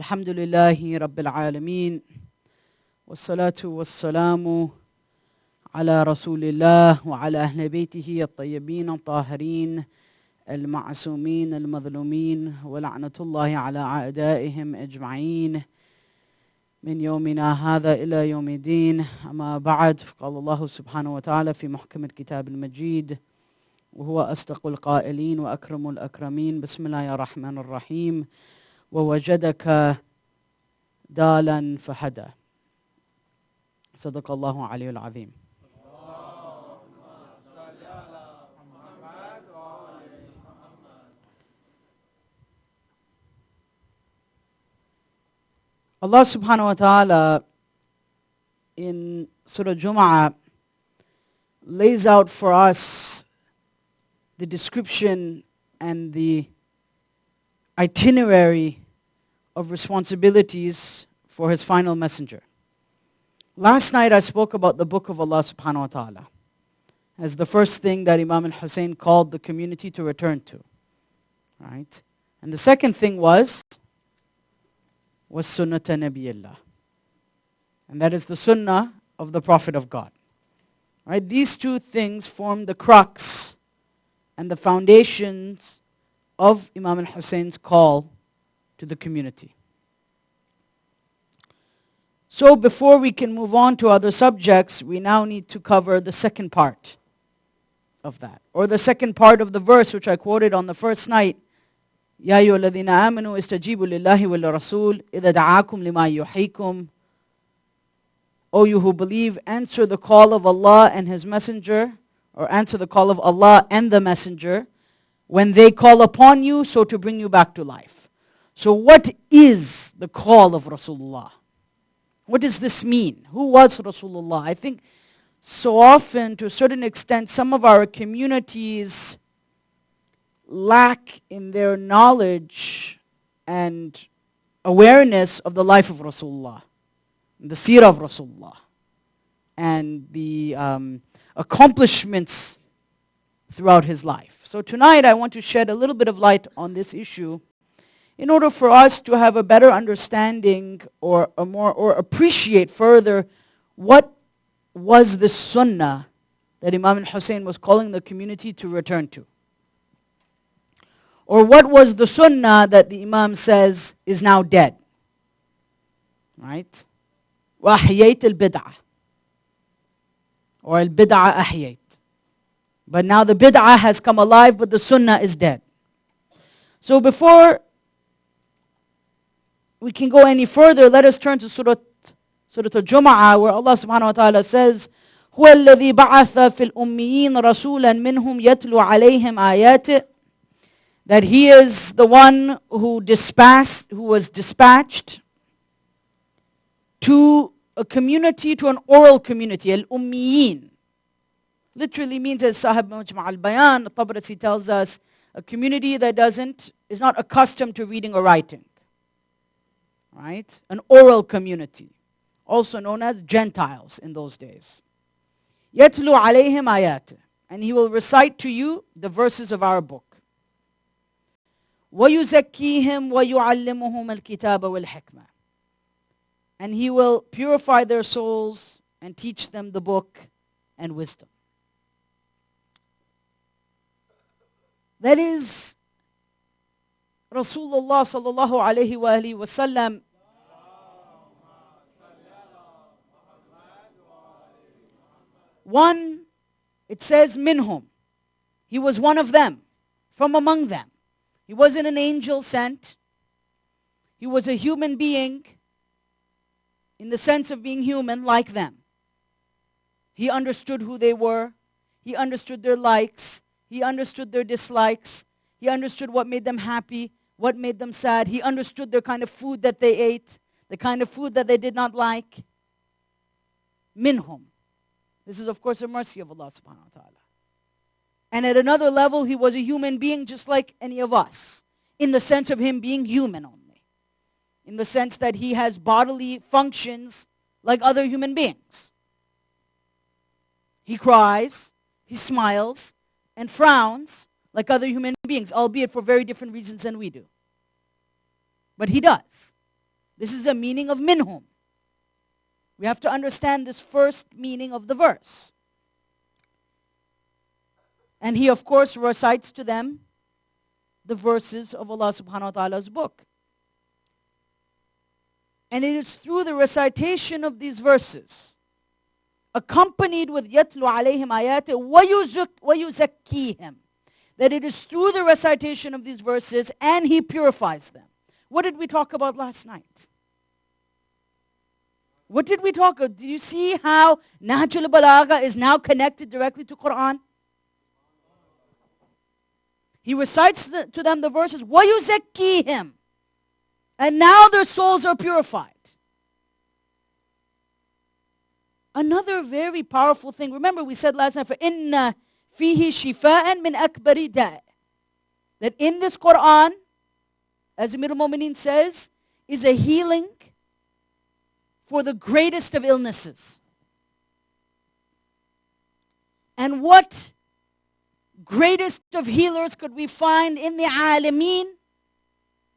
الحمد لله رب العالمين والصلاة والسلام على رسول الله وعلى أهل بيته الطيبين الطاهرين المعصومين المظلومين ولعنة الله على أعدائهم أجمعين من يومنا هذا إلى يوم الدين. أما بعد، قال الله سبحانه وتعالى في محكم الكتاب المجيد وهو أصدق القائلين وأكرم الأكرمين: بسم الله الرحمن الرحيم. ووجدك ضالا فهدى. صدق الله العلي العظيم. Allah subhanahu wa ta'ala in Surah Jum'ah lays out for us the description and the itinerary of responsibilities for his final messenger. Last night I spoke about the book of Allah subhanahu wa ta'ala as the first thing that Imam al-Hussein called the community to return to. Right? And the second thing was sunnata nabiyillah. And that is the sunnah of the Prophet of God. Right? These two things form the crux and the foundations of Imam al-Hussein's call to the community. So before we can move on to other subjects, we now need to cover the second part of that, or the second part of the verse which I quoted on the first night. يَا أَيُّهَا الَّذِينَ آمَنُوا اسْتَجِيبُوا لِلَّهِ وَلِلرَّسُولِ إِذَا دَعَاكُمْ لِمَا يُحْيِيكُمْ. O you who believe, answer the call of Allah and His Messenger, or answer the call of Allah and the Messenger when they call upon you, so to bring you back to life. So what is the call of Rasulullah? What does this mean? Who was Rasulullah? I think so often, to a certain extent, some of our communities lack in their knowledge and awareness of the life of Rasulullah, the seerah of Rasulullah, and the accomplishments throughout his life. So tonight I want to shed a little bit of light on this issue in order for us to have a better understanding or appreciate further what was the sunnah that Imam al-Hussein was calling the community to return to. Or what was the sunnah that the Imam says is now dead. Right? وَأَحْيَيْتَ الْبِدْعَةِ, or al-bid'ah ahyayt. But now the bid'ah has come alive, but the sunnah is dead. So before we can go any further, let us turn to Surah al-Jum'ah, where Allah subhanahu wa ta'ala says, هُوَ الَّذِي بَعَثَ فِي الْأُمِّيِّينَ رَسُولًا مِّنْهُمْ يَتْلُو عَلَيْهِمْ آيَاتِهِ. That He is the one who was dispatched to a community, to an oral community, al-Ummiyin. Literally means, as Sahib Mujma' al-Bayan, Tabrasi tells us, a community that is not accustomed to reading or writing. Right? An oral community, also known as Gentiles in those days. يَتْلُو عَلَيْهِمْ آيَاتِ. And He will recite to you the verses of our book. وَيُزَكِّيهِمْ وَيُعَلِّمُهُمَ الْكِتَابَ وَالْحِكْمَةِ. And He will purify their souls and teach them the book and wisdom. That is Rasulullah sallallahu alayhi wa alihi wa sallam. One, it says minhum. He was one of them, from among them. He wasn't an angel sent. He was a human being in the sense of being human like them. He understood who they were. He understood their likes. He understood their dislikes. He understood what made them happy, what made them sad. He understood their kind of food that they ate, the kind of food that they did not like. Minhum. This is, of course, a mercy of Allah subhanahu wa ta'ala. And at another level, He was a human being just like any of us, in the sense of Him being human only. In the sense that He has bodily functions like other human beings. He cries, He smiles, and frowns like other human beings, albeit for very different reasons than we do. But He does. This is a meaning of minhum. We have to understand this first meaning of the verse. And he, of course, recites to them the verses of Allah subhanahu wa ta'ala's book. And it is through the recitation of these verses, accompanied with يَتْلُ عَلَيْهِمْ آيَاتِهِ وَيُزَكِّيهِمْ, that it is through the recitation of these verses and he purifies them. What did we talk about last night? What did we talk about? Do you see how Nahj al-Balagha is now connected directly to Quran? He recites to them the verses, وَيُزَكِّيهِمْ, and now their souls are purified. Another very powerful thing. Remember we said last night, فَإِنَّ فِيهِ شِفَاءً مِنْ أَكْبَرِ دَاءٍ, that in this Quran, as Amir al-Mu'mineen says, is a healing for the greatest of illnesses. And what greatest of healers could we find in the Alameen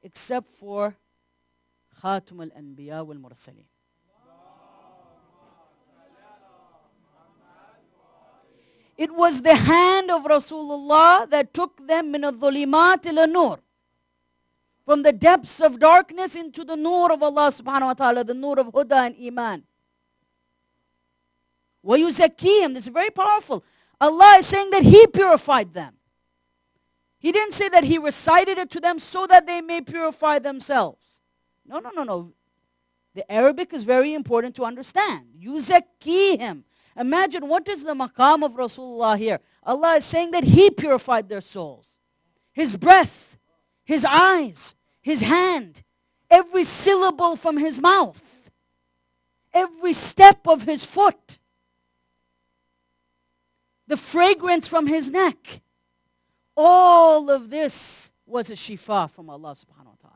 except for Khatum al-Anbiya wal-Mursaleen? It was the hand of Rasulullah that took them min al-dhulimat ila nur, from the depths of darkness into the nur of Allah subhanahu wa ta'ala, the nur of huda and iman. وَيُزَكِّيهِمْ, this is very powerful. Allah is saying that He purified them. He didn't say that He recited it to them so that they may purify themselves. No. The Arabic is very important to understand. يُزَكِّيهِمْ. Imagine, what is the maqam of Rasulullah here? Allah is saying that He purified their souls. His breath, His eyes, His hand, every syllable from His mouth, every step of His foot, the fragrance from His neck. All of this was a shifa from Allah subhanahu wa ta'ala.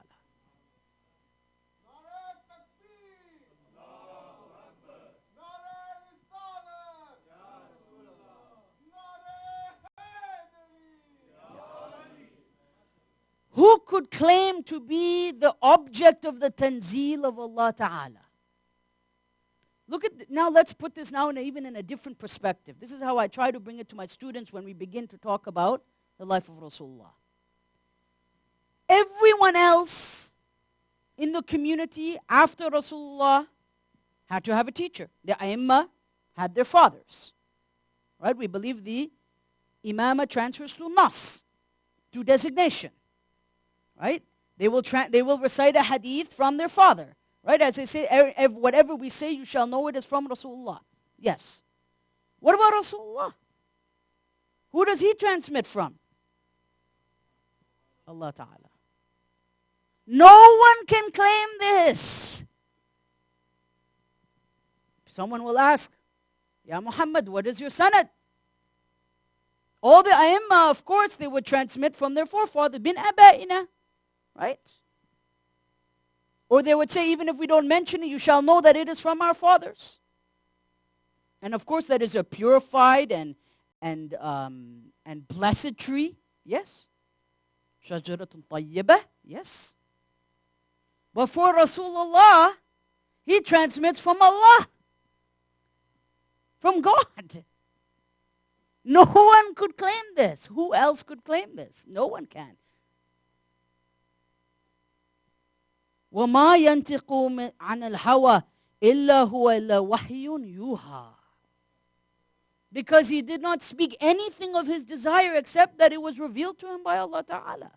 Who could claim to be the object of the tanzeel of Allah Ta'ala? Look at, now let's put this now even in a different perspective. This is how I try to bring it to my students when we begin to talk about the life of Rasulullah. Everyone else in the community after Rasulullah had to have a teacher. The Aimma had their fathers. Right? We believe the Imama transfers to Nas, to designation. Right? They will recite a hadith from their father. Right? As they say, whatever we say, you shall know it is from Rasulullah. Yes. What about Rasulullah? Who does he transmit from? Allah Ta'ala. No one can claim this. Someone will ask, Ya Muhammad, what is your sanad? All the Aimma, of course, they would transmit from their forefather, bin Aba'ina. Right? Or they would say, even if we don't mention it, you shall know that it is from our fathers. And of course, that is a purified and blessed tree. Yes. Shajaratun tayyibah. Yes. But for Rasulullah, he transmits from Allah, from God. No one could claim this. Who else could claim this? No one can. وَمَا يَنْتِقُ عَنَ الْهَوَى إِلَّا هُوَ إِلَّا وَحْيٌ يُوحَى. Because he did not speak anything of his desire except that it was revealed to him by Allah Ta'ala.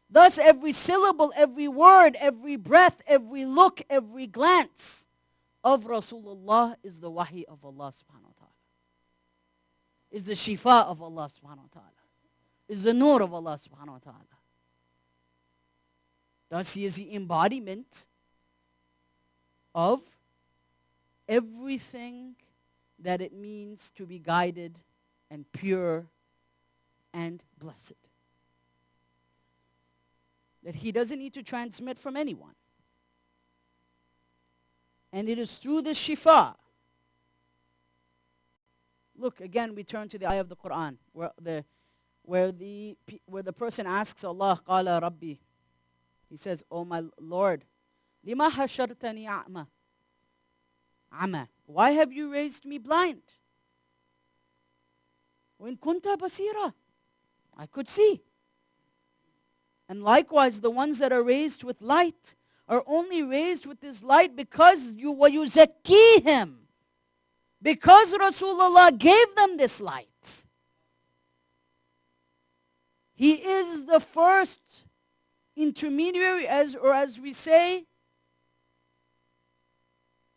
Thus every syllable, every word, every breath, every look, every glance of Rasulullah is the wahi of Allah subhanahu wa ta'ala. Is the shifa of Allah subhanahu wa ta'ala. Is the nur of Allah subhanahu wa ta'ala. Thus he is the embodiment of everything that it means to be guided and pure and blessed. That he doesn't need to transmit from anyone. And it is through this shifa. Look, again, we turn to the ayah of the Quran, where the person asks Allah, Qala Rabbi. He says, Oh my Lord, لِمَا حَشَرْتَنِي أَعْمَى عَمَى. Why have you raised me blind? وَإِن كُنْتَ بَصِيرًا. I could see. And likewise, the ones that are raised with light are only raised with this light because وَيُزَكِّيهِمْ. Because Rasulullah gave them this light. He is the first intermediary, as we say,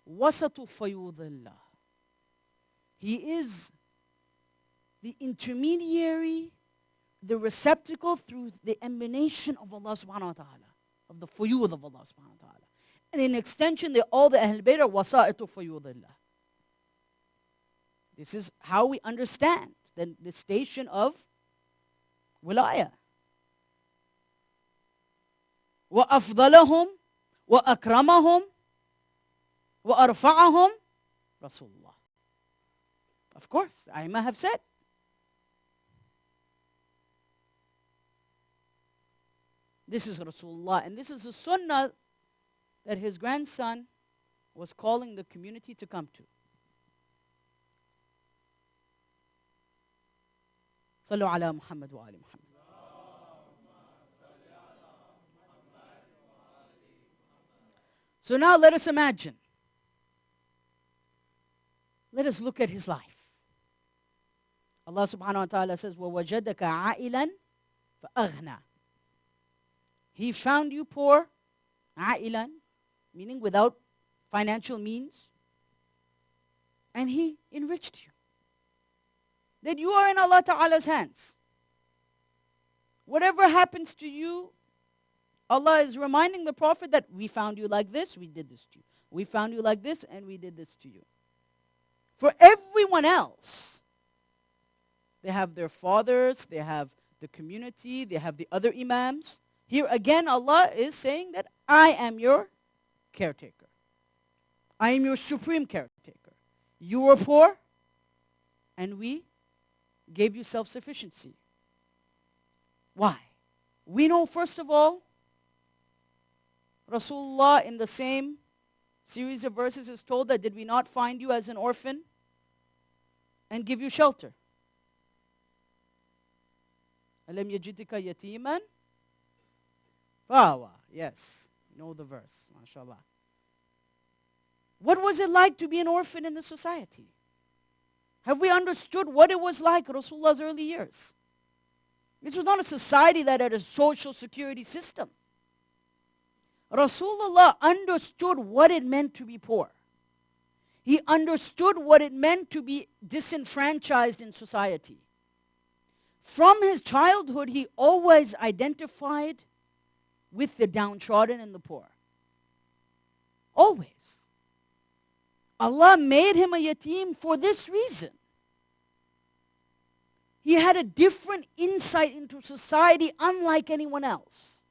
وَسَطُ فَيُوضِ اللَّهِ. He is the intermediary, the receptacle through the emanation of Allah subhanahu wa ta'ala, of the fuyud of Allah subhanahu wa ta'ala. And in extension, all the Ahl Bayt are wasa'itu fuyudillah. This is how we understand the station of wilaya. وَأَفْضَلَهُمْ وَأَكْرَمَهُمْ وَأَرْفَعَهُمْ Rasulullah. Of course, I may have said. This is Rasulullah, and this is a sunnah that his grandson was calling the community to come to. Sallu ala Muhammad wa ali Muhammad. So now let us imagine. Let us look at his life. Allah subhanahu wa ta'ala says, وَوَجَدَكَ عَائِلًا فَأَغْنَى. He found you poor, عَائِلًا, meaning without financial means, and He enriched you. That you are in Allah Ta'ala's hands. Whatever happens to you, Allah is reminding the Prophet that we found you like this, we did this to you. We found you like this, and we did this to you. For everyone else, they have their fathers, they have the community, they have the other imams. Here again, Allah is saying that I am your caretaker. I am your supreme caretaker. You were poor, and we gave you self-sufficiency. Why? We know, first of all, Rasulullah in the same series of verses is told that did we not find you as an orphan and give you shelter? Alam yajidika yatiman fa'awa. Yes, you know the verse, mashallah. What was it like to be an orphan in the society? Have we understood what it was like Rasulullah's early years? This was not a society that had a social security system. Rasulullah understood what it meant to be poor. He understood what it meant to be disenfranchised in society. From his childhood, he always identified with the downtrodden and the poor. Always. Allah made him a yatim for this reason. He had a different insight into society unlike anyone else.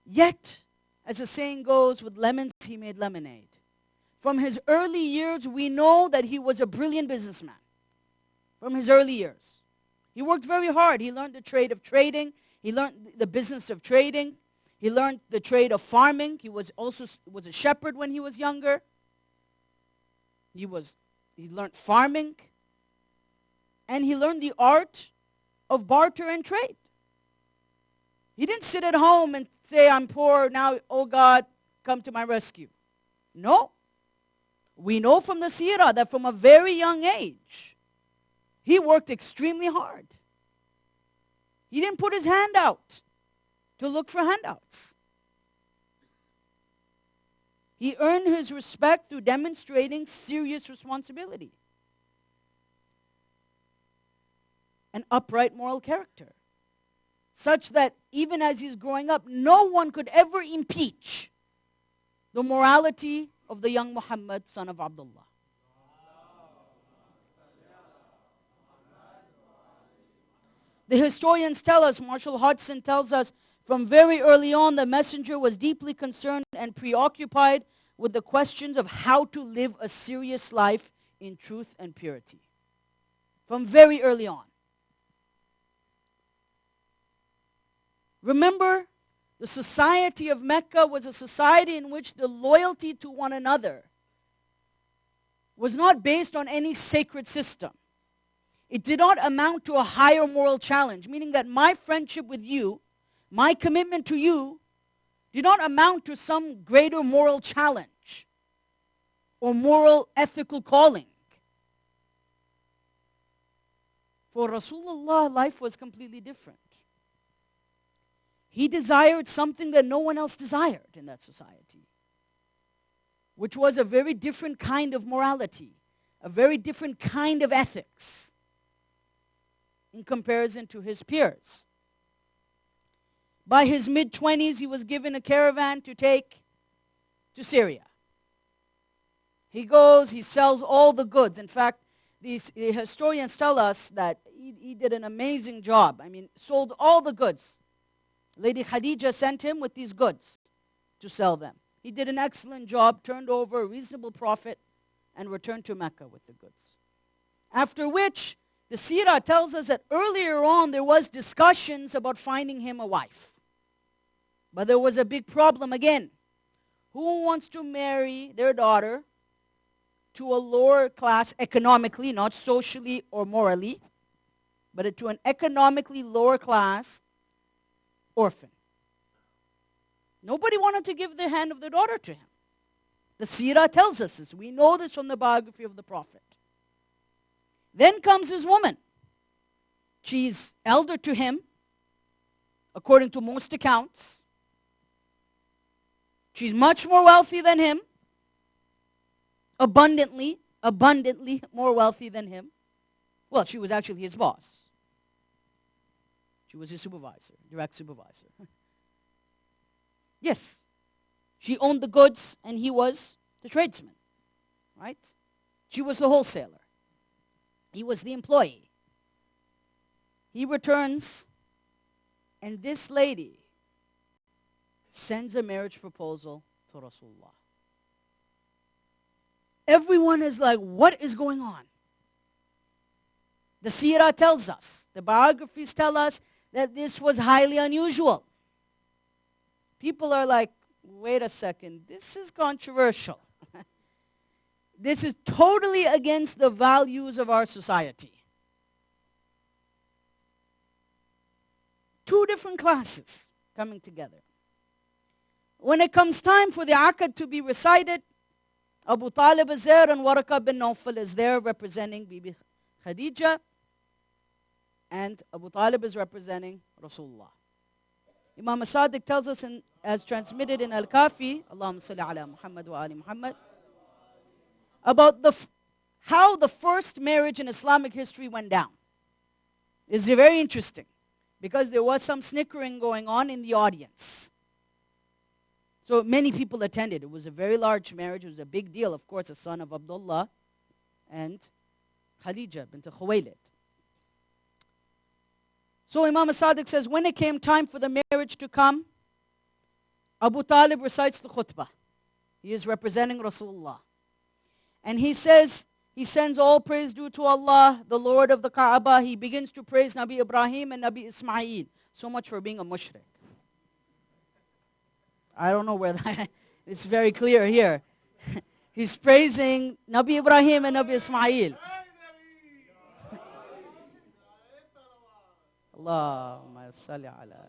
Yet, as the saying goes, with lemons he made lemonade. From his early years, we know that he was a brilliant businessman. From his early years. He worked very hard. He learned the trade of trading. He learned the business of trading. He learned the trade of farming. He was a shepherd when he was younger. He learned farming. And he learned the art of barter and trade. He didn't sit at home and say, I'm poor now, oh God, come to my rescue. No. We know from the seerah that from a very young age, he worked extremely hard. He didn't put his hand out to look for handouts. He earned his respect through demonstrating serious responsibility. An upright moral character. Such that even as he's growing up, no one could ever impeach the morality of the young Muhammad, son of Abdullah. The historians tell us, Marshall Hodgson tells us, from very early on, the messenger was deeply concerned and preoccupied with the questions of how to live a serious life in truth and purity. From very early on. Remember The society of Mecca was a society in which the loyalty to one another was not based on any sacred system. It did not amount to a higher moral challenge, meaning that my friendship with you, my commitment to you, did not amount to some greater moral challenge or moral ethical calling. For Rasulullah, life was completely different. He desired something that no one else desired in that society, which was a very different kind of morality, a very different kind of ethics in comparison to his peers. By his mid-20s, he was given a caravan to take to Syria. He goes, he sells all the goods. In fact, the historians tell us that he did an amazing job. I mean, sold all the goods. Lady Khetia sent him with these goods to sell them. He did an excellent job, turned over a reasonable profit, and returned to Mecca with the goods. After which, the seerah tells us that earlier on there was discussions about finding him a wife. But there was a big problem again. Who wants to marry their daughter to a lower class economically, not socially or morally, but to an economically lower class orphan? Nobody wanted to give the hand of their daughter to him. The seerah tells us this. We know this from the biography of the Prophet. Then comes his woman. She's elder to him, according to most accounts. She's much more wealthy than him. Abundantly more wealthy than him. Well, she was actually his boss. She was his supervisor, direct supervisor. Yes. She owned the goods and he was the tradesman, right? She was the wholesaler. He was the employee. He returns, and this lady sends a marriage proposal to Rasulullah. Everyone is like, what is going on? The seerah tells us, the biographies tell us that this was highly unusual. People are like, wait a second, this is controversial. This is totally against the values of our society. Two different classes coming together. When it comes time for the Aqd to be recited, Abu Talib is there and Warqa bin Nawfal is there representing Bibi Khadija, and Abu Talib is representing Rasulullah. Imam Sadiq tells us, as transmitted in Al-Kafi, Allahumma salli ala Muhammad wa ali Muhammad, about how the first marriage in Islamic history went down. It's very interesting, because there was some snickering going on in the audience. So many people attended. It was a very large marriage. It was a big deal. Of course, a son of Abdullah and Khadija bint Khuwaylid. So Imam Sadiq says, when it came time for the marriage to come, Abu Talib recites the khutbah. He is representing Rasulullah. And he says, he sends all praise due to Allah, the Lord of the Kaaba. He begins to praise Nabi Ibrahim and Nabi Ismail. So much for being a mushrik. I don't know where that, it's very clear here. He's praising Nabi Ibrahim and Nabi Ismail. Allahumma salli ala.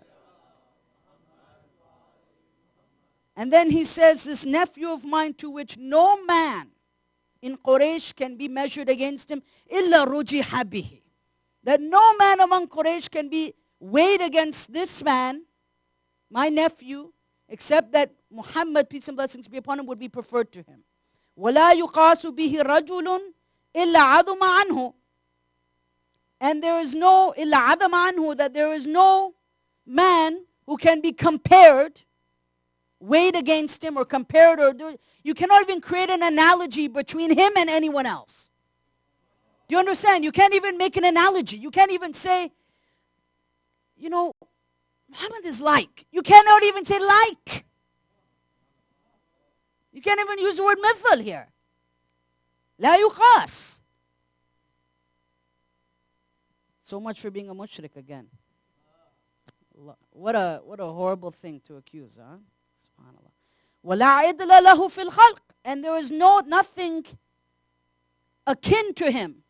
And then he says, this nephew of mine to which no man in Quraysh can be measured against him, illa rujiha bihi. That no man among Quraysh can be weighed against this man, my nephew, except that Muhammad, peace and blessings be upon him, would be preferred to him. وَلَا يُقَاسُ بِهِ رَجُلٌ إِلَّا عَظُمَ عَنْهُ. And there is no, إِلَّا عَظَمَ عَنْهُ, that there is no man who can be compared, weighed against him or compared, or you cannot even create an analogy between him and anyone else. Do you understand? You can't even make an analogy. You can't even say, you know, Muhammad is like. You cannot even say like. You can't even use the word mithal here. لا يقاس. So much for being a mushrik again. What a horrible thing to accuse, huh? SubhanAllah. وَلَا عِدْلَ لَهُ فِي الْخَلْقِ. And there is nothing akin to him.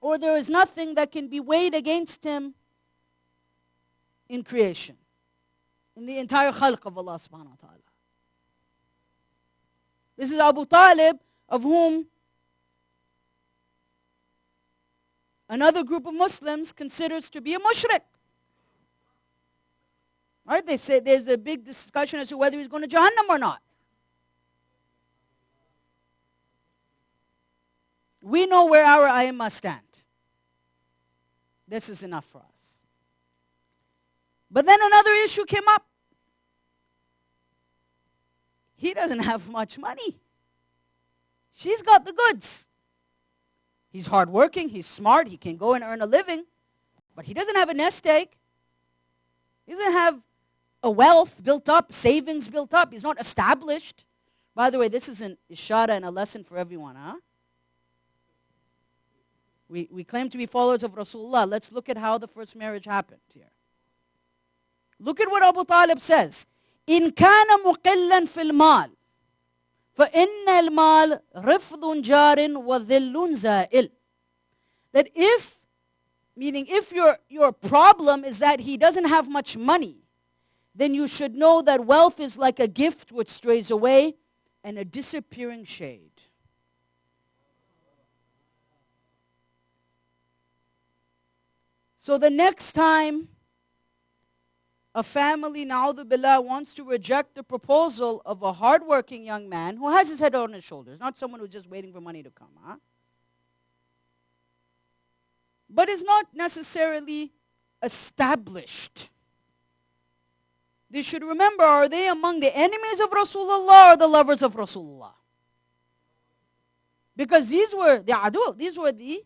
Or there is nothing that can be weighed against him in creation. In the entire khalq of Allah subhanahu wa ta'ala. This is Abu Talib, of whom another group of Muslims considers to be a mushrik. Right? They say there's a big discussion as to whether he's going to Jahannam or not. We know where our A'immah stand. This is enough for us. But then another issue came up. He doesn't have much money. She's got the goods. He's hardworking, he's smart, he can go and earn a living, but he doesn't have a nest egg. He doesn't have a wealth built up, savings built up. He's not established. By the way, this is an ishara and a lesson for everyone, huh? We claim to be followers of Rasulullah. Let's look at how the first marriage happened here. Look at what Abu Talib says. إِن كَانَ مُقِلًّا فِي الْمَالِ فَإِنَّ الْمَالِ رِفْضٌ جَارٍ وَذِلٌّ زَائِلٌ. That if your problem is that he doesn't have much money, then you should know that wealth is like a gift which strays away and a disappearing shade. So the next time a family, na'udhu billah, wants to reject the proposal of a hardworking young man who has his head on his shoulders, not someone who's just waiting for money to come, huh? But is not necessarily established. They should remember, are they among the enemies of Rasulullah or the lovers of Rasulullah? Because these were the adu, these were the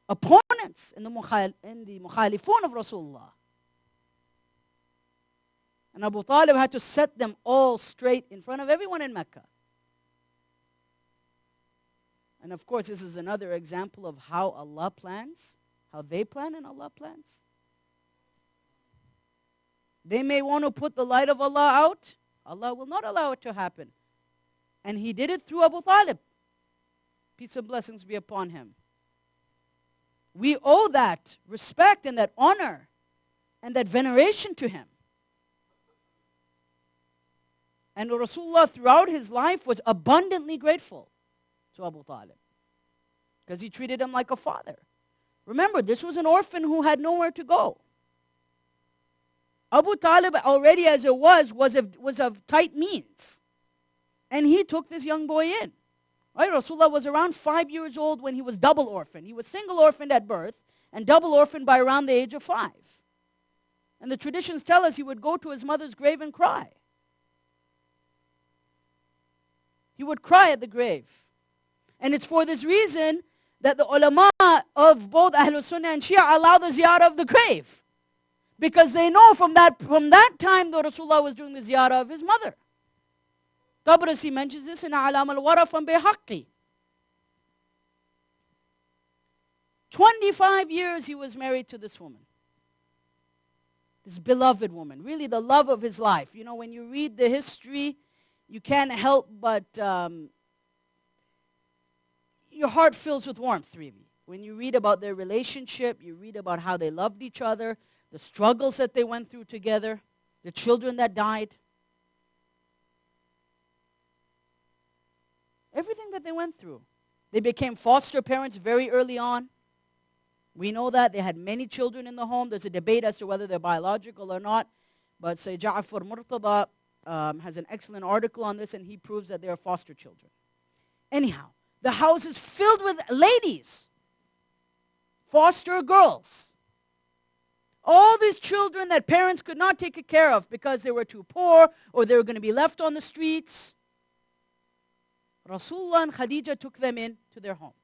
opponents and the mukhalifun of Rasulullah. And Abu Talib had to set them all straight in front of everyone in Mecca. And of course, this is another example of how Allah plans, how they plan and Allah plans. They may want to put the light of Allah out. Allah will not allow it to happen. And He did it through Abu Talib. Peace and blessings be upon him. We owe that respect and that honor and that veneration to him. And Rasulullah throughout his life was abundantly grateful to Abu Talib because he treated him like a father. Remember, this was an orphan who had nowhere to go. Abu Talib, already as it was of tight means. And he took this young boy in. Right? Rasulullah was around 5 years old when he was double orphaned. He was single orphaned at birth and double orphaned by around the age of 5. And the traditions tell us he would go to his mother's grave and cry. He would cry at the grave. And it's for this reason that the ulama of both Ahlul Sunnah and Shia allow the ziyarah of the grave. Because they know from that time that Rasulullah was doing the ziyarah of his mother. Tabrasi mentions this in A'lam al-Wara from Bayhaqi. 25 years he was married to this woman. This beloved woman. Really the love of his life. You know, when you read the history, you can't help but your heart fills with warmth, really. When you read about their relationship, you read about how they loved each other, the struggles that they went through together, the children that died. Everything that they went through. They became foster parents very early on. We know that. They had many children in the home. There's a debate as to whether they're biological or not. But Sayyid Ja'far Murtada has an excellent article on this, and he proves that they are foster children. Anyhow, the house is filled with ladies, foster girls. All these children that parents could not take care of because they were too poor or they were going to be left on the streets. Rasulullah and Khadija took them in to their home.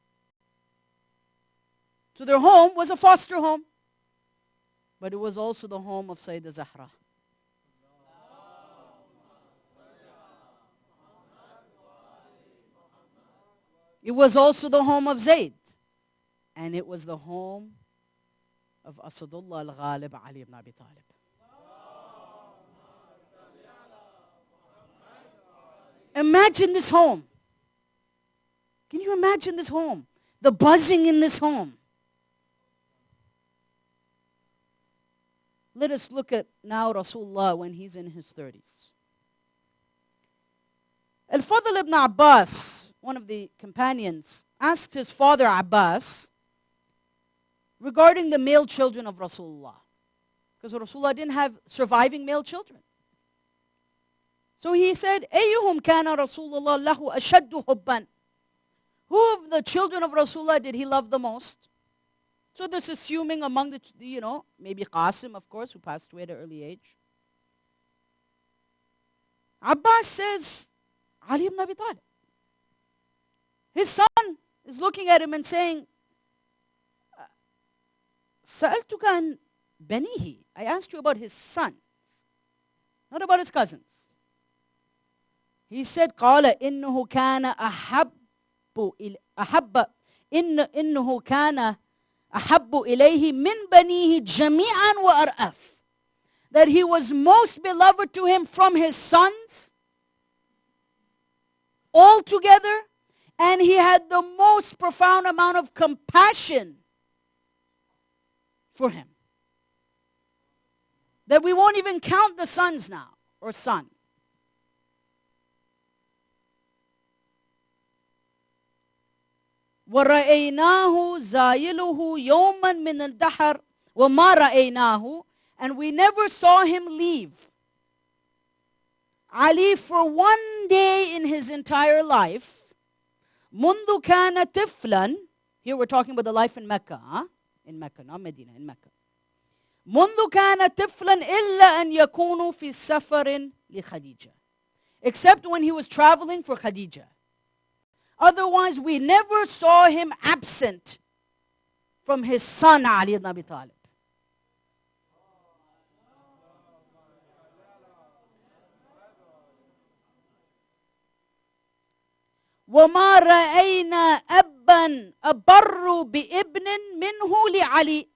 So their home was a foster home, but it was also the home of Sayyidah Zahra. It was also the home of Zayd. And it was the home of Asadullah al-Ghalib Ali ibn Abi Talib. Imagine this home. Can you imagine this home? The buzzing in this home. Let us look at now Rasulullah when he's in his 30s. Al-Fadl ibn Abbas, one of the companions, asked his father Abbas regarding the male children of Rasulullah. Because Rasulullah didn't have surviving male children. So he said, أَيُّهُمْ كَانَ رَسُولُ اللَّهِ لَهُ أَشَدُّ حُبًّا. Who of the children of Rasulullah did he love the most? So this assuming among the, maybe Qasim, of course, who passed away at an early age. Abbas says, Ali ibn Abi Talib. His son is looking at him and saying, سألتك عن بنيه. I asked you about his sons, not about his cousins. He said, قال إنه كان إنه كان أحب إليه من بنيه جميعا وأرأف. That he was most beloved to him from his sons all together, and he had the most profound amount of compassion for him. That we won't even count the sons now, or son. وَرَأَيْنَاهُ زَايِلُهُ يَوْمًا مِنَ الدَّحَرِ وَمَا رَأَيْنَاهُ. And we never saw him leave Ali for one day in his entire life. مُنْذُ كَانَ طِفْلًا. Here we're talking about the life in Mecca. In Mecca, not Medina, in Mecca. مُنْذُ كَانَ طِفْلًا إِلَّا أَنْ يَكُونُ فِي سَفَرٍ لِخَدِيجَةٍ. Except when he was traveling for Khadija. Otherwise, we never saw him absent from his son Ali ibn Abi Talib. وَمَا رَأَيْنَا أَبًّا أَبَرُّ بِإِبْنٍ مِّنْهُ لِعَلِي.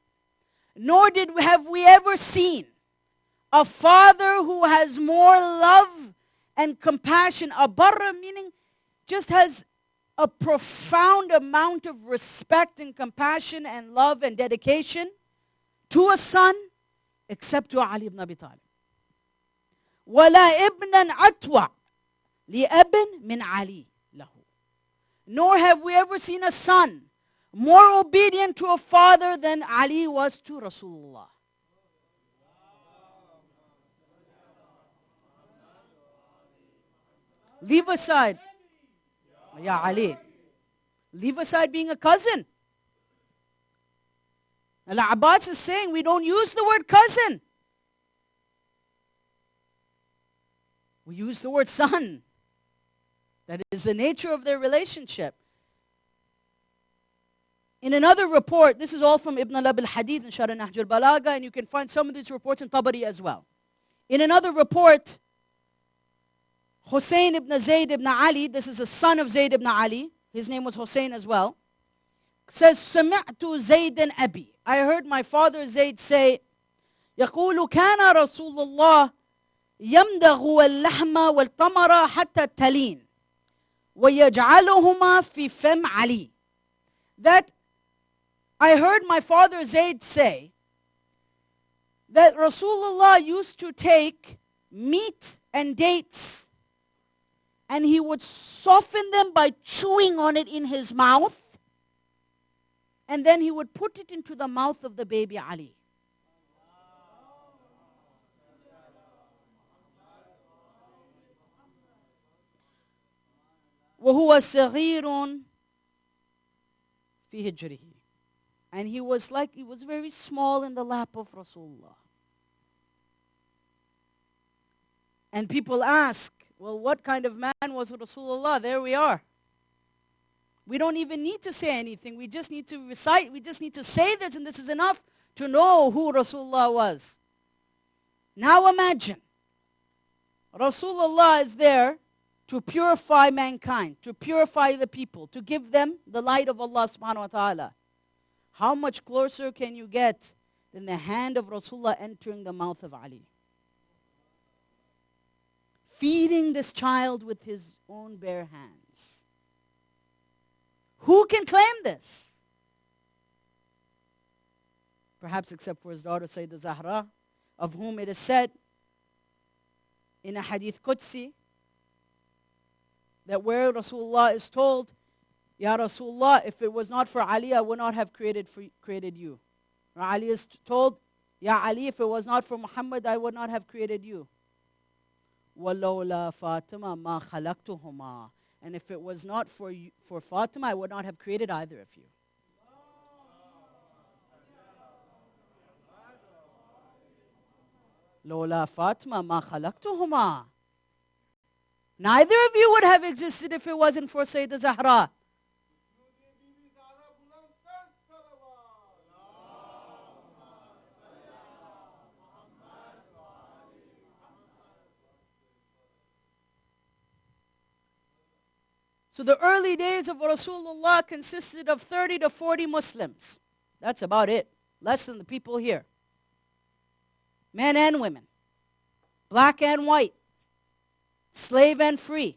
Nor have we ever seen a father who has more love and compassion. Abarra meaning just has a profound amount of respect and compassion and love and dedication to a son, except to Ali ibn Abi Talib. وَلَا إِبْنًا أَتْوَعْ لِأَبٍ مِنْ عَلِي لَهُ. Nor have we ever seen a son more obedient to a father than Ali was to Rasulullah. Leave aside, Ya Ali, leave aside being a cousin. Al-Abbas is saying we don't use the word cousin. We use the word son. That is the nature of their relationship. In another report, this is all from Ibn al-Hadid and Sharh Nahj al-Balagha, and you can find some of these reports in Tabari as well. In another report, Hussein ibn Zayd ibn Ali, this is a son of Zayd ibn Ali, his name was Hussein as well, says, سَمِعْتُ زَيْدًا أَبِي. I heard my father Zayd say, يقول كان رسول الله يمدغ اللحم والتمر حتى التلين ويجعلهما في فم علي. That I heard my father Zayd say that Rasulullah used to take meat and dates and he would soften them by chewing on it in his mouth, and then he would put it into the mouth of the baby Ali. وَهُوَ صَغِيرٌ فِي هِجْرِهِ. And he was very small in the lap of Rasulullah. And people ask, well, what kind of man was Rasulullah? There we are. We don't even need to say anything. We just need to recite. We just need to say this, and this is enough to know who Rasulullah was. Now imagine, Rasulullah is there to purify mankind, to purify the people, to give them the light of Allah subhanahu wa ta'ala. How much closer can you get than the hand of Rasulullah entering the mouth of Ali. Feeding this child with his own bare hands. Who can claim this? Perhaps except for his daughter Sayyidah Zahra, of whom it is said in a hadith Qudsi that where Rasulullah is told, Ya Rasulullah, if it was not for Ali, I would not have created you. Or Ali is told, Ya Ali, if it was not for Muhammad, I would not have created you. وَلَوْلَا فَاطِمَةَ مَا خَلَقْتُهُمَا. And if it was not for Fatima, I would not have created either of you. لَوْلَا فَاطِمَةَ مَا خَلَقْتُهُمَا. Neither of you would have existed if it wasn't for Sayyidah Zahra. So the early days of Rasulullah consisted of 30 to 40 Muslims. That's about it. Less than the people here. Men and women. Black and white. Slave and free.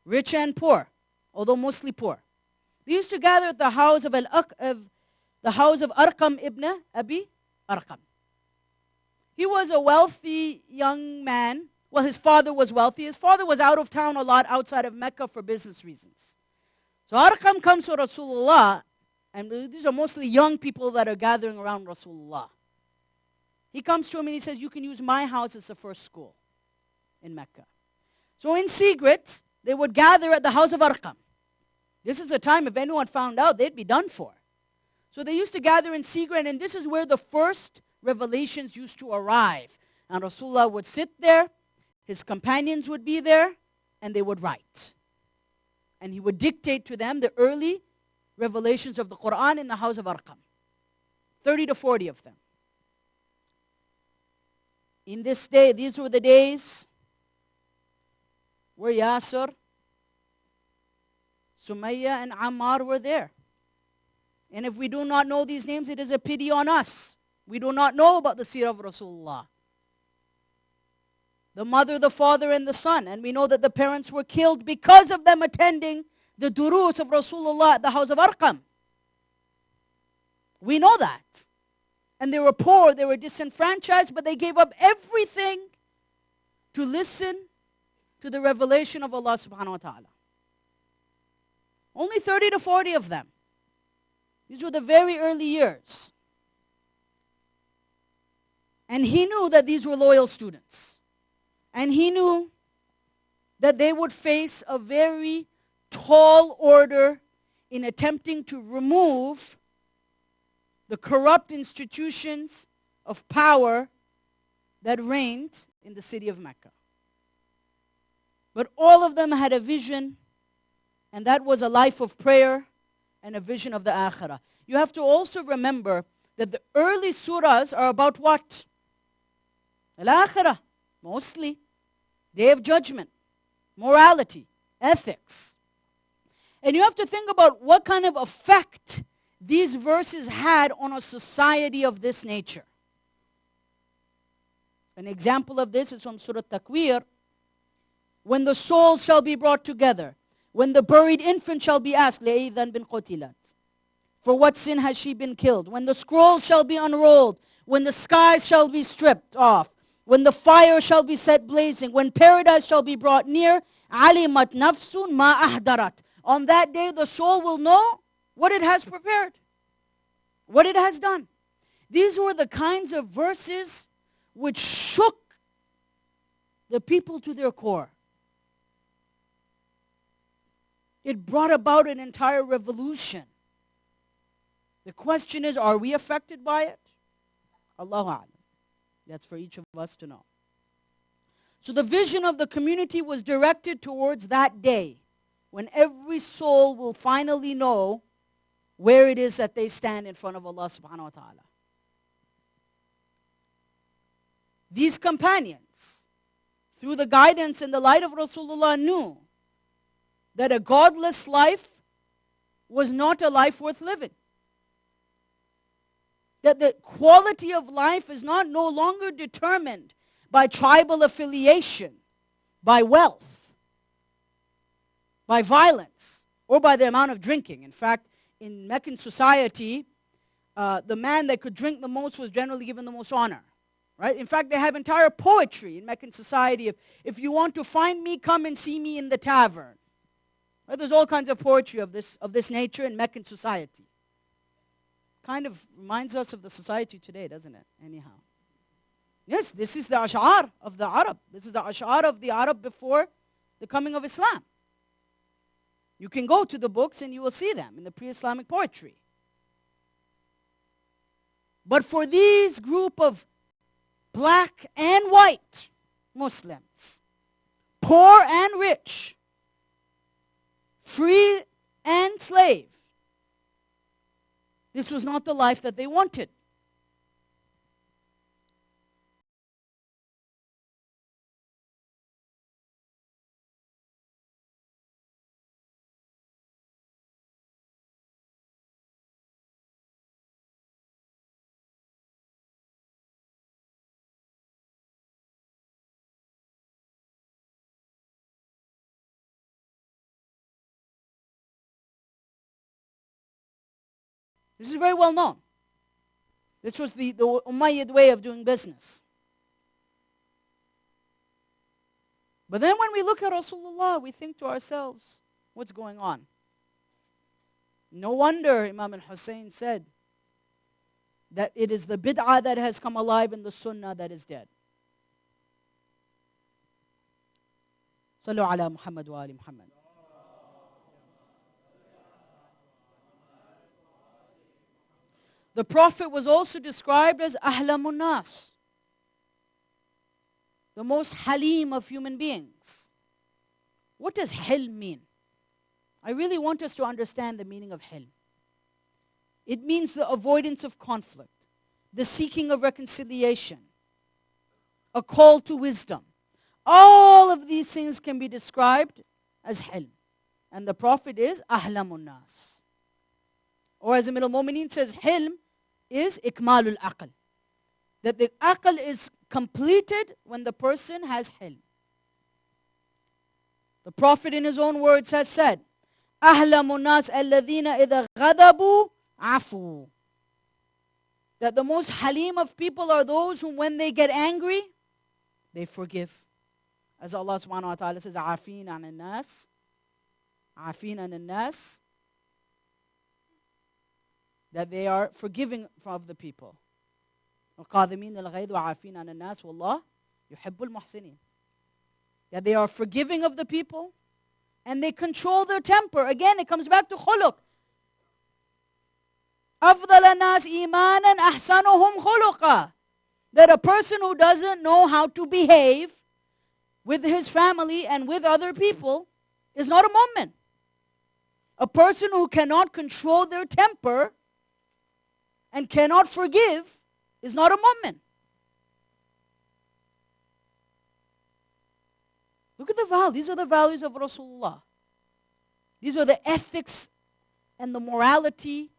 Rich and poor. Although mostly poor. They used to gather at the house of Arqam ibn Abi Arqam. He was a wealthy young man. Well, his father was wealthy. His father was out of town a lot outside of Mecca for business reasons. So Arqam comes to Rasulullah, and these are mostly young people that are gathering around Rasulullah. He comes to him and he says, you can use my house as the first school in Mecca. So in secret, they would gather at the house of Arqam. This is a time if anyone found out, they'd be done for. So they used to gather in secret, and this is where the first revelations used to arrive. And Rasulullah would sit there, his companions would be there, and they would write. And he would dictate to them the early revelations of the Quran in the house of Arqam. 30 to 40 of them. In this day, these were the days where Yasir, Sumayya, and Ammar were there. And if we do not know these names, it is a pity on us. We do not know about the seerah of Rasulullah. The mother, the father, and the son. And we know that the parents were killed because of them attending the durus of Rasulullah at the house of Arqam. We know that. And they were poor, they were disenfranchised, but they gave up everything to listen to the revelation of Allah subhanahu wa ta'ala. Only 30 to 40 of them. These were the very early years. And he knew that these were loyal students. And he knew that they would face a very tall order in attempting to remove the corrupt institutions of power that reigned in the city of Mecca. But all of them had a vision, and that was a life of prayer and a vision of the akhirah. You have to also remember that the early surahs are about what? Al-akhirah, mostly. Day of judgment, morality, ethics. And you have to think about what kind of effect these verses had on a society of this nature. An example of this is from Surah Takwir. When the soul shall be brought together, when the buried infant shall be asked, لَأَيْذًا بِنْ قُتِلَتْ, for what sin has she been killed? When the scroll shall be unrolled, when the skies shall be stripped off, when the fire shall be set blazing, when paradise shall be brought near, عَلِمَتْ نَفْسٌ مَا أَحْدَرَتْ. On that day the soul will know what it has prepared, what it has done. These were the kinds of verses which shook the people to their core. It brought about an entire revolution. The question is, are we affected by it? Allahu A'lam. That's for each of us to know. So the vision of the community was directed towards that day when every soul will finally know where it is that they stand in front of Allah subhanahu wa ta'ala. These companions, through the guidance and the light of Rasulullah, knew that a godless life was not a life worth living. That the quality of life is no longer determined by tribal affiliation, by wealth, by violence, or by the amount of drinking. In fact, in Meccan society, the man that could drink the most was generally given the most honor. Right? In fact, they have entire poetry in Meccan society. If you want to find me, come and see me in the tavern. Right? There's all kinds of poetry of this nature in Meccan society. Kind of reminds us of the society today, doesn't it? Anyhow. Yes, this is the ash'ar of the Arab. This is the ash'ar of the Arab before the coming of Islam. You can go to the books and you will see them in the pre-Islamic poetry. But for these group of black and white Muslims, poor and rich, free and slave, this was not the life that they wanted. This is very well known. This was the Umayyad way of doing business. But then when we look at Rasulullah, we think to ourselves, what's going on? No wonder Imam al-Hussein said that it is the bid'ah that has come alive and the sunnah that is dead. Sallu ala Muhammad wa ali Muhammad. The Prophet was also described as ahlamun nas, the most halim of human beings. What does hilm mean? I really want us to understand the meaning of hilm. It means the avoidance of conflict, the seeking of reconciliation, a call to wisdom. All of these things can be described as hilm. And the Prophet is ahlamun nas. Or as Amir al-Mu'mineen says, hilm is ikmalul aql. That the aql is completed when the person has hilm. The Prophet in his own words has said, ahlamun nas alladhina idha ghadabu afu. That the most halim of people are those who when they get angry, they forgive. As Allah subhanahu wa ta'ala says, afin an nas, afin an nas, that they are forgiving of the people. وَقَاذِمِينَ الْغَيْظِ وَعَافِينَ عَنِ النَّاسِ وَاللَّهُ يُحِبُّ الْمُحْسِنِينَ. That they are forgiving of the people and they control their temper. Again, it comes back to khuluq. أَفْضَلَ النَّاسِ إِيمَانًا أَحْسَنُهُمْ خُلُقًا. That a person who doesn't know how to behave with his family and with other people is not a mu'min. A person who cannot control their temper and cannot forgive is not a mu'min. Look at the values. These are the values of Rasulullah. These are the ethics and the morality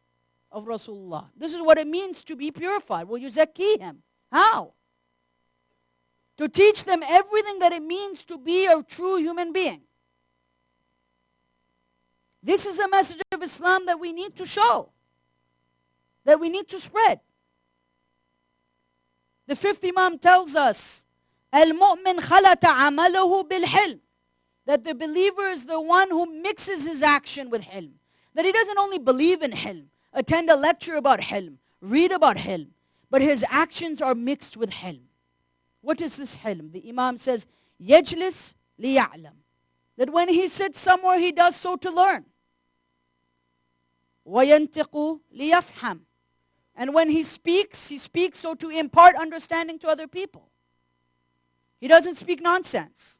of Rasulullah. This is what it means to be purified. Will you zaki him? How? To teach them everything that it means to be a true human being. This is a message of Islam that we need to show, that we need to spread. The fifth Imam tells us, Al-mu'min khalata amalahu bil-hilm. That the believer is the one who mixes his action with hilm. That he doesn't only believe in hilm, attend a lecture about hilm, read about hilm, but his actions are mixed with hilm. What is this hilm? The Imam says, yajlis liya'lam. That when he sits somewhere, he does so to learn. وَيَنْتِقُ لِيَفْحَمْ. And when he speaks so to impart understanding to other people. He doesn't speak nonsense.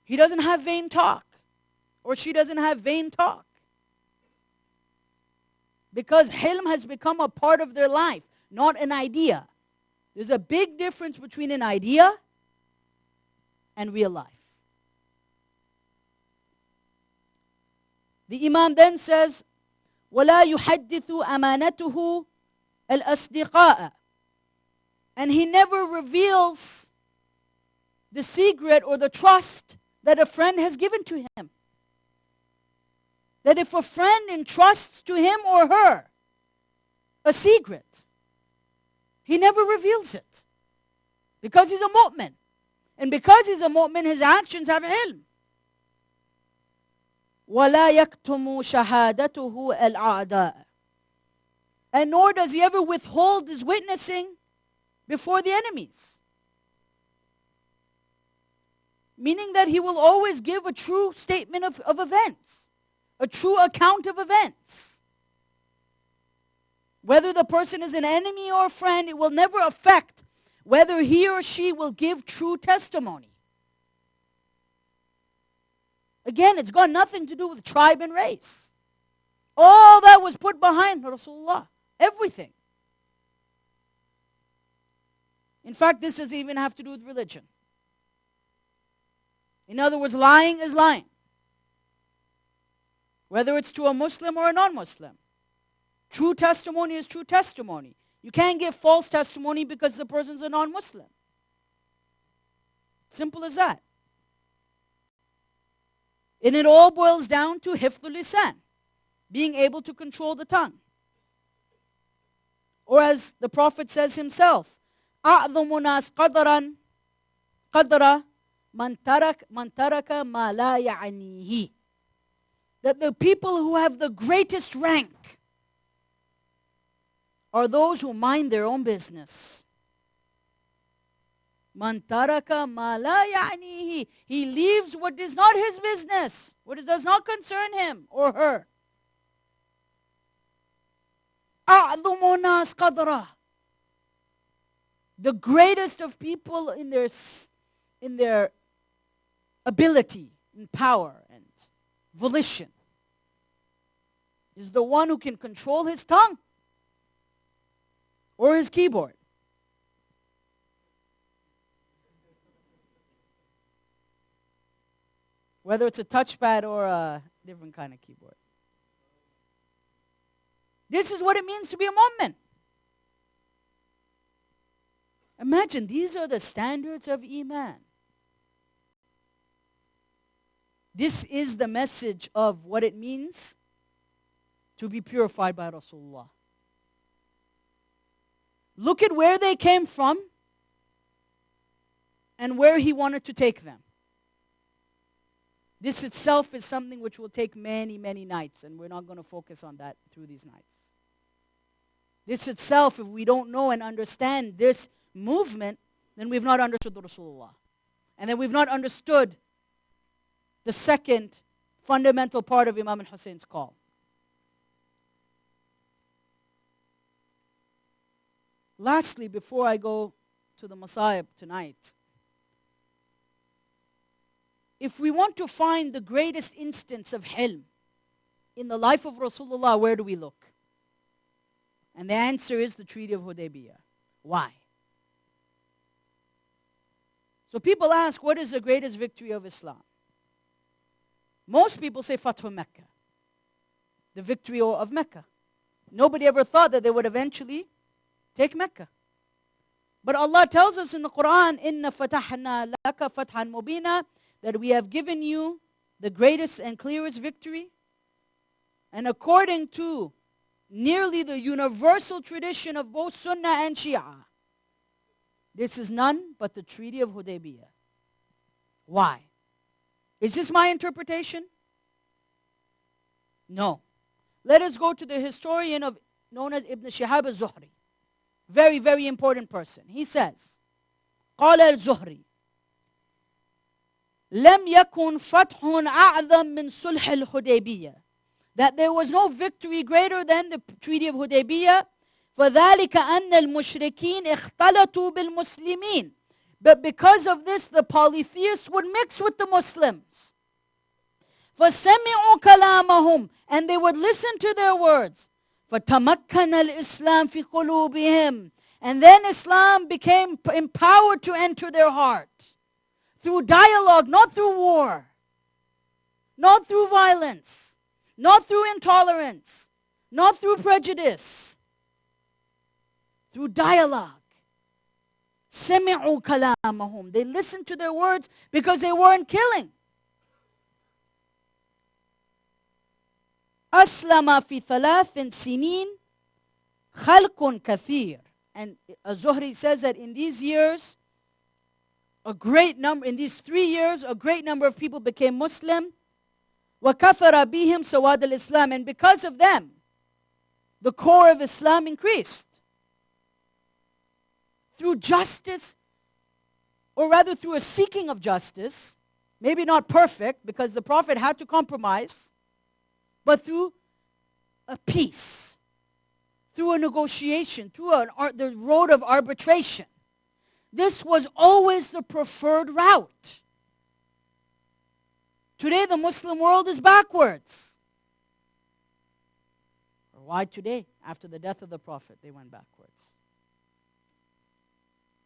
He doesn't have vain talk. Or she doesn't have vain talk. Because hilm has become a part of their life, not an idea. There's a big difference between an idea and real life. The Imam then says, وَلَا يُحَدِّثُ أَمَانَتُهُ الْأَصْدِقَاءَ. And he never reveals the secret or the trust that a friend has given to him. That if a friend entrusts to him or her a secret, he never reveals it. Because he's a mu'min. And because he's a mu'min, his actions have ilm. وَلَا يَكْتُمُ شَهَادَتُهُ الْأَعْدَاءَ. And nor does he ever withhold his witnessing before the enemies. Meaning that he will always give a true statement of events. A true account of events. Whether the person is an enemy or a friend, it will never affect whether he or she will give true testimony. Again, it's got nothing to do with tribe and race. All that was put behind Rasulullah. Everything. In fact, this doesn't even have to do with religion. In other words, lying is lying. Whether it's to a Muslim or a non-Muslim. True testimony is true testimony. You can't give false testimony because the person's a non-Muslim. Simple as that. And it all boils down to hifdhul lisan, being able to control the tongue. Or as the Prophet says himself, أَعْظُمُ نَاسْ قَدْرًا مَنْ تَرَكَ مَا لَا يَعْنِيهِ. That the people who have the greatest rank are those who mind their own business. Man taraka ma la ya'nihi. He leaves what is not his business, what does not concern him or her. أَعْظُمُ نَاسْ قَدْرًا. The greatest of people in their ability and power and volition is the one who can control his tongue or his keyboard. Whether it's a touchpad or a different kind of keyboard. This is what it means to be a mu'min. Imagine, these are the standards of Iman. This is the message of what it means to be purified by Rasulullah. Look at where they came from and where he wanted to take them. This itself is something which will take many, many nights, and we're not going to focus on that through these nights. This itself, if we don't know and understand this movement, then we've not understood the Rasulullah. And then we've not understood the second fundamental part of Imam al-Husayn's call. Lastly, before I go to the Masayib tonight, if we want to find the greatest instance of hilm in the life of Rasulullah, where do we look? And the answer is the Treaty of Hudaybiyah. Why? So people ask, what is the greatest victory of Islam? Most people say Fathu Mecca, the victory of Mecca. Nobody ever thought that they would eventually take Mecca. But Allah tells us in the Quran, إِنَّ فَتَحْنَا لَكَ فَتْحًا مُبِينًا, that we have given you the greatest and clearest victory. And according to nearly the universal tradition of both Sunnah and Shia, this is none but the Treaty of Hudaybiyah. Why? Is this my interpretation? No. Let us go to the historian known as Ibn Shihab al-Zuhri. Very, very important person. He says, قال الزهري لم يكن فتح أعظم من صلح الحديبية, that there was no victory greater than the Treaty of Hudaybiyah. فذلك أن المشركين اختلطوا بالمسلمين. But because of this, the polytheists would mix with the Muslims. فسمعوا كلامهم, and they would listen to their words. فَتَمَكَّنَ الْإِسْلَامِ فِي قُلُوبِهِمْ, and then Islam became empowered to enter their heart. Through dialogue, not through war. Not through violence. Not through intolerance. Not through prejudice. Through dialogue. سَمِعُوا كَلَامَهُمْ. They listened to their words because they weren't killing. أَسْلَمَ فِي ثَلَاثٍ سِنِينَ خَلْقٌ كَثِيرٌ. And Az-Zuhri says that in these years, in these 3 years, a great number of people became Muslim. وَكَثَرَ بِهِمْ سَوَادَ الْإِسْلَامِ. And because of them, the core of Islam increased. Through justice, or rather through a seeking of justice, maybe not perfect, because the Prophet had to compromise, but through a peace, through a negotiation, through the road of arbitration. This was always the preferred route. Today the Muslim world is backwards. Why today? After the death of the Prophet, they went backwards.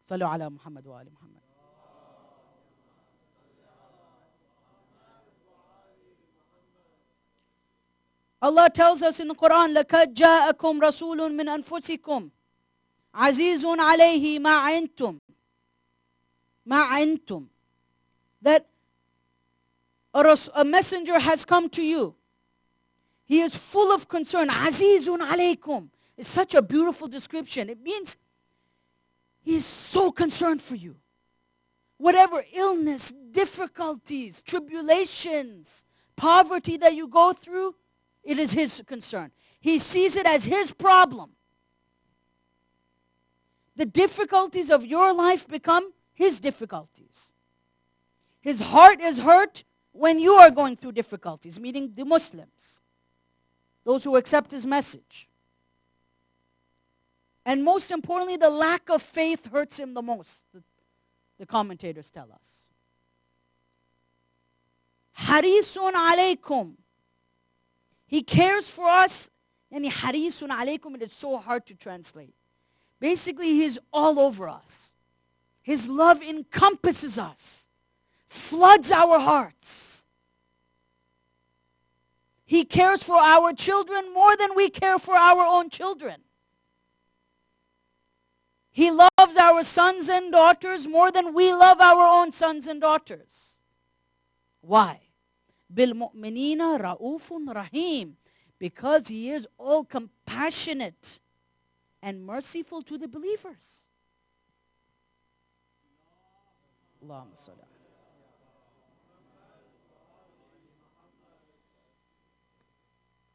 Sallu ala Muhammad wa ali Muhammad. Allah tells us in the Quran, لَقَدْ جَاءَكُمْ رَسُولٌ مِّنْ أَنفُسِكُمْ عَزِيزٌ عَلَيْهِ مَا عَنْتُمْ. That a messenger has come to you. He is full of concern. عَزِيزٌ عَلَيْكُمْ. It's such a beautiful description. It means He is so concerned for you. Whatever illness, difficulties, tribulations, poverty that you go through, it is His concern. He sees it as His problem. The difficulties of your life become His difficulties. His heart is hurt when you are going through difficulties, meaning the Muslims, those who accept His message. And most importantly, the lack of faith hurts Him the most, the commentators tell us. Harisun alaykum. He cares for us. And harisun alaykum, it is so hard to translate. Basically, He's all over us. His love encompasses us, floods our hearts. He cares for our children more than we care for our own children. He loves our sons and daughters more than we love our own sons and daughters. Why? بِالْمُؤْمِنِينَ رَؤُوفٌ رَحِيمٌ. Because He is all compassionate and merciful to the believers. Allahumma salli.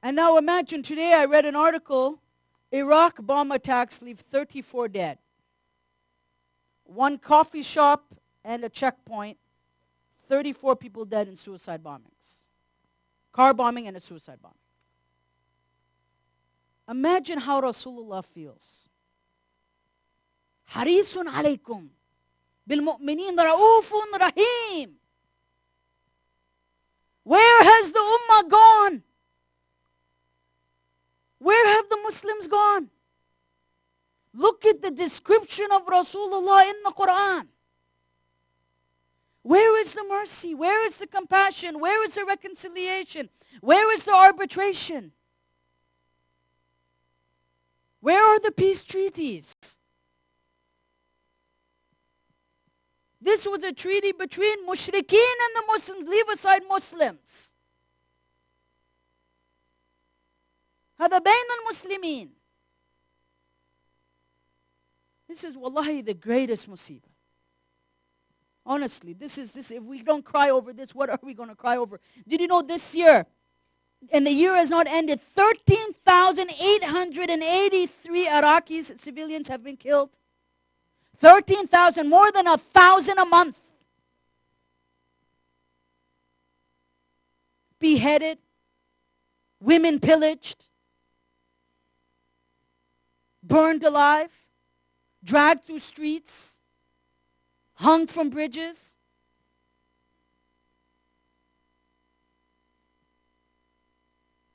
And now imagine today I read an article, Iraq bomb attacks leave 34 dead. One coffee shop and a checkpoint, 34 people dead in suicide bombings. Car bombing and a suicide bombing. Imagine how Rasulullah feels. Harisun alaykum bil mu'mineen ra'ufun rahim. Where has the ummah gone? Where have the Muslims gone? Look at the description of Rasulullah in the Quran. Where is the mercy? Where is the compassion? Where is the reconciliation? Where is the arbitration? Where are the peace treaties? This was a treaty between mushrikeen and the Muslims. Leave aside Muslims. هذا بين المسلمين. This is wallahi the greatest musibah. Honestly, this. If we don't cry over this, what are we going to cry over? Did you know this year, and the year has not ended, 13,883 Iraqis, civilians have been killed. 13,000, more than 1,000 a month. Beheaded, women pillaged, burned alive, dragged through streets, hung from bridges.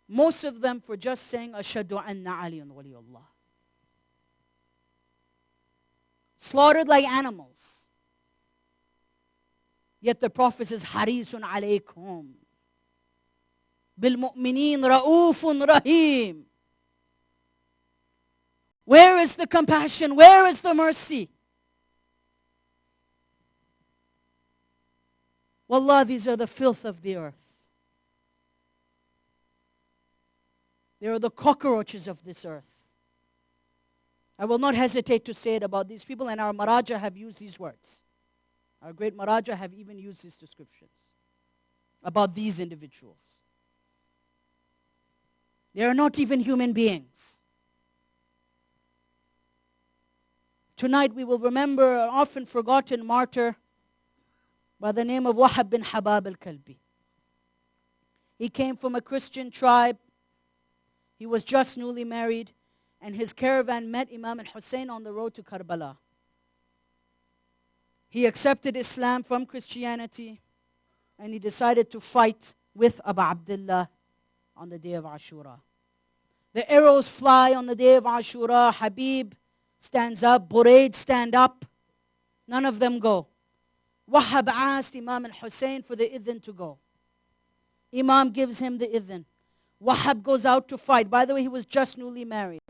Most of them for just saying, Ashhadu anna Aliyun waliyullah. Slaughtered like animals. Yet the Prophet says, Harisun alaykum. Bil mu'mineen ra'ufun rahim. Where is the compassion? Where is the mercy? Wallah, these are the filth of the earth. They are the cockroaches of this earth. I will not hesitate to say it about these people, and our Maraja have used these words. Our great Maraja have even used these descriptions about these individuals. They are not even human beings. Tonight we will remember an often forgotten martyr by the name of Wahab bin Habab al-Kalbi. He came from a Christian tribe. He was just newly married, and his caravan met Imam al-Hussein on the road to Karbala. He accepted Islam from Christianity, and he decided to fight with Abu Abdullah on the day of Ashura. The arrows fly on the day of Ashura. Habib stands up, Buraid stand up. None of them go. Wahab asked Imam al-Hussein for the idhn to go. Imam gives him the idhn. Wahab goes out to fight. By the way, he was just newly married.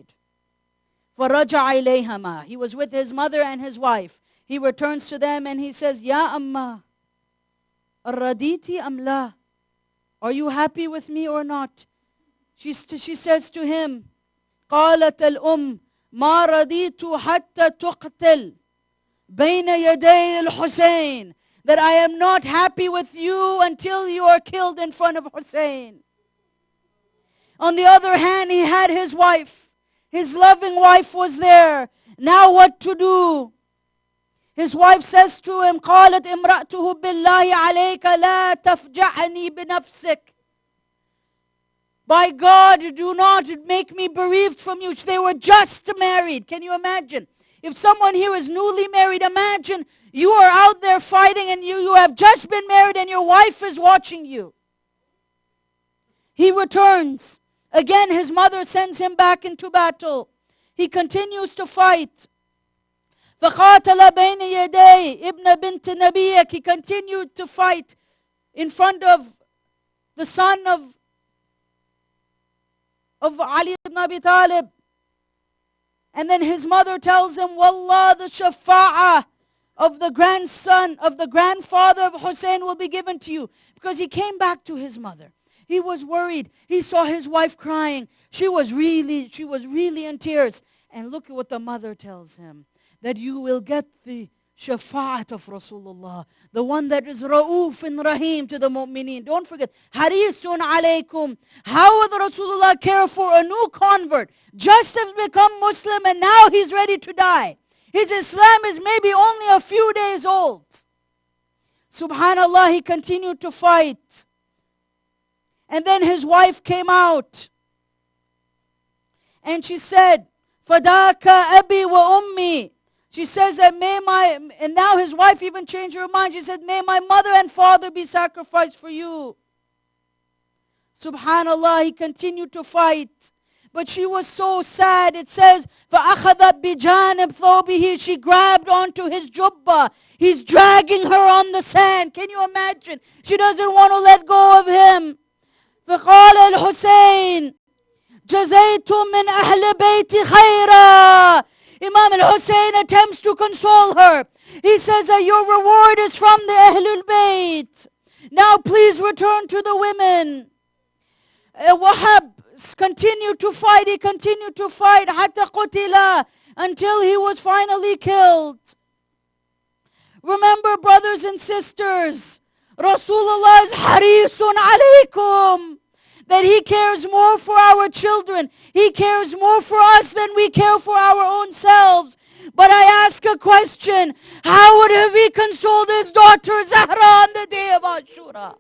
فَرَجَعَ إِلَيْهَمَا. He was with his mother and his wife. He returns to them and he says, Ya Amma, أَرَّدِيتِ أَمْ لَا? Are you happy with me or not? She says to him, قالت الأم ما رضيت حتى تقتل بين يدي الحسين. That I am not happy with you until you are killed in front of Hussein. On the other hand, he had his wife. His loving wife was there. Now what to do? His wife says to him, قالت امرأته بالله عليك لا تفجعني بنفسك. By God, do not make me bereaved from you. They were just married. Can you imagine? If someone here is newly married, imagine you are out there fighting and you have just been married and your wife is watching you. He returns. Again, his mother sends him back into battle. He continues to fight. فَقَاتَلَ بَيْنِ يَدَيْ ابْنَ بِنْتِ نَبِيَّكِ. He continued to fight in front of the son of Ali ibn Abi Talib. And then his mother tells him, Wallah, the shafa'ah of the grandson, of the grandfather of Hussein will be given to you. Because he came back to his mother. He was worried. He saw his wife crying. She was really in tears. And look at what the mother tells him. That you will get the shafa'at of Rasulullah. The one that is Ra'uf and Rahim to the mu'mineen. Don't forget, Harisun alaykum. How would Rasulullah care for a new convert? Just has become Muslim and now he's ready to die. His Islam is maybe only a few days old. Subhanallah, he continued to fight. And then his wife came out. And she said, Fadaka abi wa ummi. She says that and now his wife even changed her mind. She said, may my mother and father be sacrificed for you. Subhanallah, he continued to fight. But she was so sad. It says, فَأَخَذَتْ بِجَانِبْ ثَوْبِهِ. She grabbed onto his jubba. He's dragging her on the sand. Can you imagine? She doesn't want to let go of him. فَقَالَ الْحُسَيْنِ جَزَيْتُ مِنْ أَهْلِ بَيْتِ خَيْرًا. Imam al-Hussein attempts to console her. He says that your reward is from the Ahlul Bayt. Now please return to the women. Wahab continued to fight. He continued to fight حتى قتل, until he was finally killed. Remember, brothers and sisters, Rasulullah is harisun alaykum. That he cares more for our children. He cares more for us than we care for our own selves. But I ask a question. How would have he consoled his daughter Zahra on the day of Ashura?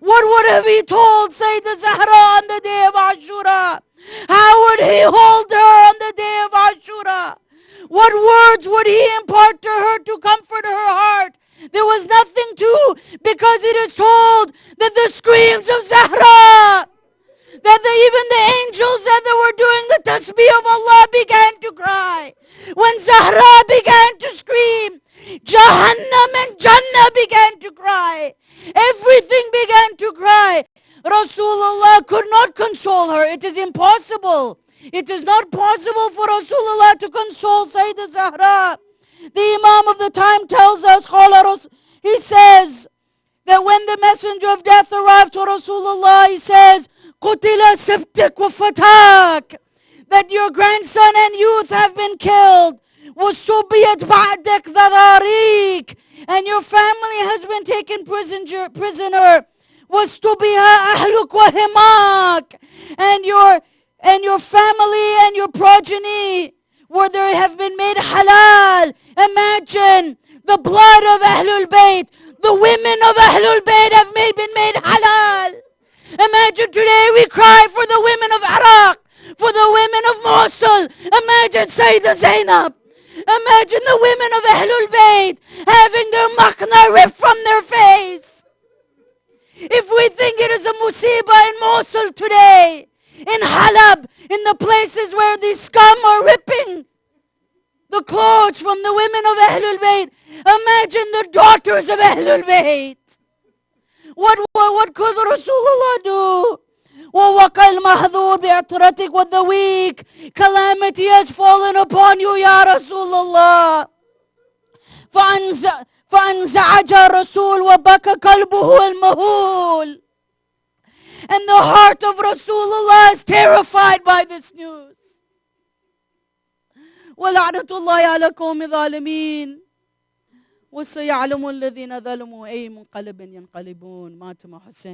What would have he told Sayyidah Zahra on the day of Ashura? How would he hold her on the day of Ashura? What words would he impart to her to comfort her heart? There was nothing to, because it is told that the screams of Zahra, that even the angels that were doing the tasbih of Allah began to cry. When Zahra began to scream, Jahannam and Jannah began to cry. Everything began to cry. Rasulullah could not console her. It is impossible. It is not possible for Rasulullah to console Sayyidah Zahra. The Imam of the time tells us, he says that when the messenger of death arrived to Rasulullah, he says, قُتِلَ سِبْتِكْ وَفَتَاكْ, that your grandson and youth have been killed. وَسُبِيَتْ بَعْدَكْ ذَرَارِيكْ, and your family has been taken prisoner. وَاسْتُبِهَا أَهْلُكْ وَهِمَاكْ, and your family and your progeny, where they have been made halal. Imagine the blood of Ahlul Bayt. The women of Ahlul Bayt have been made halal. Imagine today we cry for the women of Iraq, for the women of Mosul. Imagine Sayyidah Zainab. Imagine the women of Ahlul Bayt having their makhna ripped from their face. If we think it is a musibah in Mosul today, in Halab, in the places where the scum are ripping the clothes from the women of Ahlul Bayt, imagine the daughters of Ahlul Bayt. What could Rasulullah do? وَوَقَى الْمَحْذُورِ بِعْتُرَتِكَ, with the weak, calamity has fallen upon you, Ya Rasulullah. فَأَنْزَعَجَ الرَّسُولُ وَبَكَى قَلْبُهُ الْمَهُولُ. And the heart of Rasulullah is terrified by this news. وَلَعْنَةُ اللَّهِ عَلَى قَوْمِ الظَّالِمِينَ وَسَيَعْلَمُ الَّذِينَ ظَلَمُوا أَيُّ مُنْقَلَبٍ يَنْقَلِبُونَ. مات Hussein.